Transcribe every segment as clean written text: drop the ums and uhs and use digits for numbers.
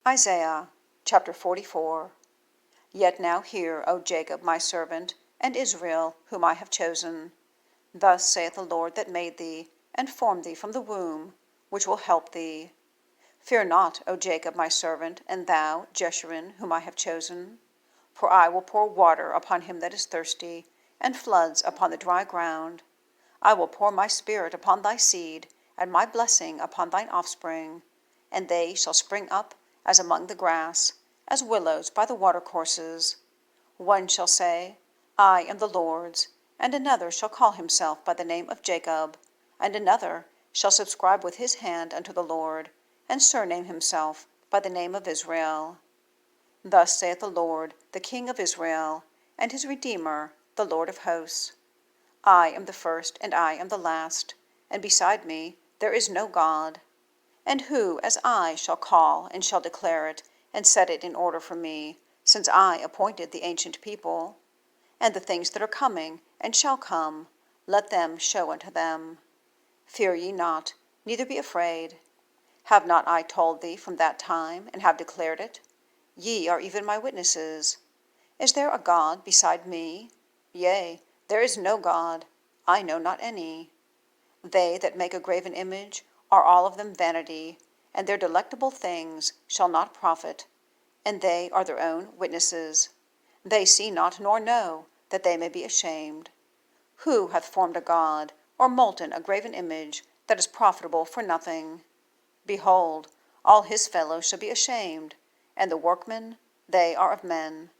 Isaiah chapter 44. Yet now hear, O Jacob my servant, and Israel whom I have chosen. Thus saith the Lord that made thee, and formed thee from the womb, which will help thee. Fear not, O Jacob my servant, and thou, Jesurun, whom I have chosen. For I will pour water upon him that is thirsty, and floods upon the dry ground. I will pour my spirit upon thy seed, and my blessing upon thine offspring, and they shall spring up as among the grass, as willows by the watercourses. One shall say, I am the Lord's, and another shall call himself by the name of Jacob, and another shall subscribe with his hand unto the Lord, and surname himself by the name of Israel. Thus saith the Lord, the King of Israel, and his Redeemer, the Lord of hosts. I am the first, and I am the last, and beside me there is no God. And who as I shall call, and shall declare it, and set it in order for me, since I appointed the ancient people? And the things that are coming, and shall come, let them show unto them. Fear ye not, neither be afraid. Have not I told thee from that time, and have declared it? Ye are even my witnesses. Is there a God beside me? Yea, there is no God, I know not any. They that make a graven image are all of them vanity, and their delectable things shall not profit, and they are their own witnesses. They see not nor know, that they may be ashamed. Who hath formed a god, or molten a graven image, that is profitable for nothing? Behold, all his fellows shall be ashamed, and the workmen, they are of men.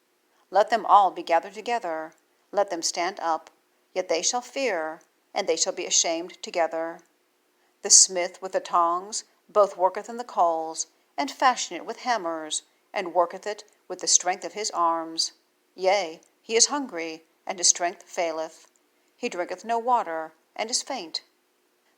Let them all be gathered together, let them stand up, yet they shall fear, and they shall be ashamed together. The smith with the tongs both worketh in the coals, and fashioneth it with hammers, and worketh it with the strength of his arms. Yea, he is hungry, and his strength faileth. He drinketh no water, and is faint.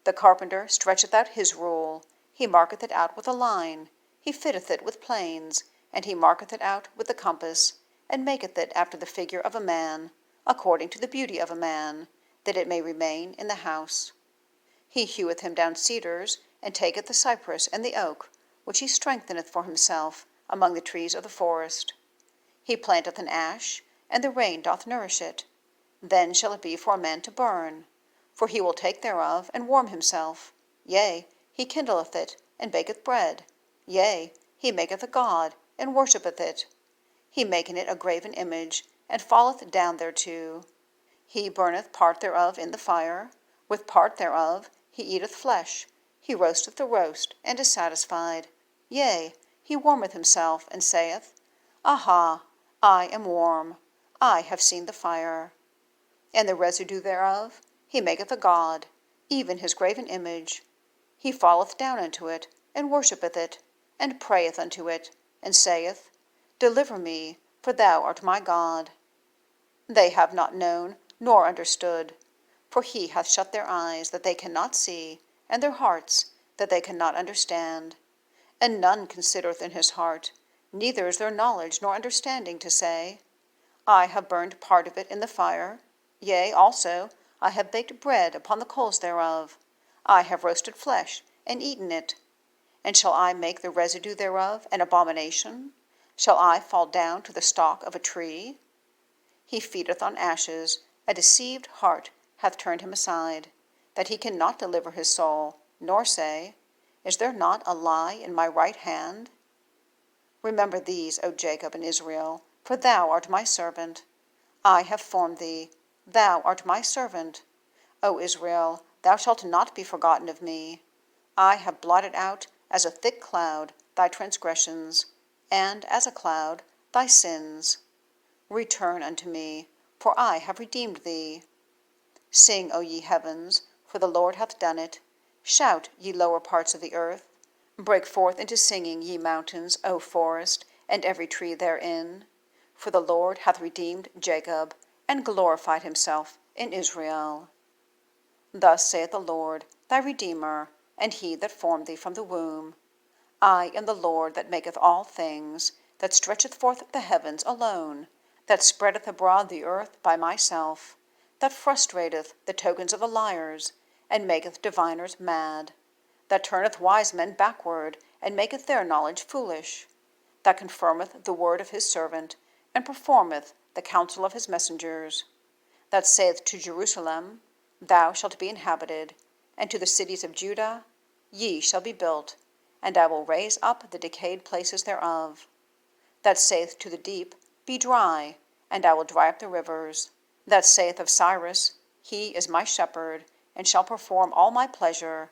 The carpenter stretcheth out his rule, he marketh it out with a line, he fitteth it with planes, and he marketh it out with the compass, and maketh it after the figure of a man, according to the beauty of a man, that it may remain in the house. He heweth him down cedars, and taketh the cypress and the oak, which he strengtheneth for himself among the trees of the forest. He planteth an ash, and the rain doth nourish it. Then shall it be for a man to burn. For he will take thereof, and warm himself. Yea, he kindleth it, and baketh bread. Yea, he maketh a god, and worshippeth it. He maketh it a graven image, and falleth down thereto. He burneth part thereof in the fire, with part thereof he eateth flesh, he roasteth the roast, and is satisfied. Yea, he warmeth himself, and saith, Aha, I am warm, I have seen the fire. And the residue thereof he maketh a god, even his graven image. He falleth down unto it, and worshippeth it, and prayeth unto it, and saith, Deliver me, for thou art my God. They have not known, nor understood. For he hath shut their eyes, that they cannot see, and their hearts, that they cannot understand. And none considereth in his heart, neither is there knowledge nor understanding to say, I have burned part of it in the fire, yea, also I have baked bread upon the coals thereof, I have roasted flesh, and eaten it. And shall I make the residue thereof an abomination? Shall I fall down to the stalk of a tree? He feedeth on ashes, a deceived heart hath turned him aside, that he cannot deliver his soul, nor say, Is there not a lie in my right hand? Remember these, O Jacob and Israel, for thou art my servant. I have formed thee, thou art my servant. O Israel, thou shalt not be forgotten of me. I have blotted out as a thick cloud thy transgressions, and as a cloud thy sins. Return unto me, for I have redeemed thee. Sing, O ye heavens, for the Lord hath done it. Shout, ye lower parts of the earth. Break forth into singing, ye mountains, O forest, and every tree therein. For the Lord hath redeemed Jacob, and glorified himself in Israel. Thus saith the Lord, thy Redeemer, and he that formed thee from the womb. I am the Lord that maketh all things, that stretcheth forth the heavens alone, that spreadeth abroad the earth by myself, that frustrateth the tokens of the liars, and maketh diviners mad, that turneth wise men backward, and maketh their knowledge foolish, that confirmeth the word of his servant, and performeth the counsel of his messengers, that saith to Jerusalem, Thou shalt be inhabited, and to the cities of Judah, Ye shall be built, and I will raise up the decayed places thereof, that saith to the deep, Be dry, and I will dry up the rivers, that saith of Cyrus, He is my shepherd, and shall perform all my pleasure,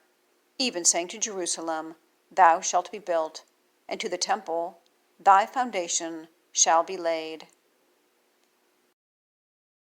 even saying to Jerusalem, Thou shalt be built, and to the temple, Thy foundation shall be laid.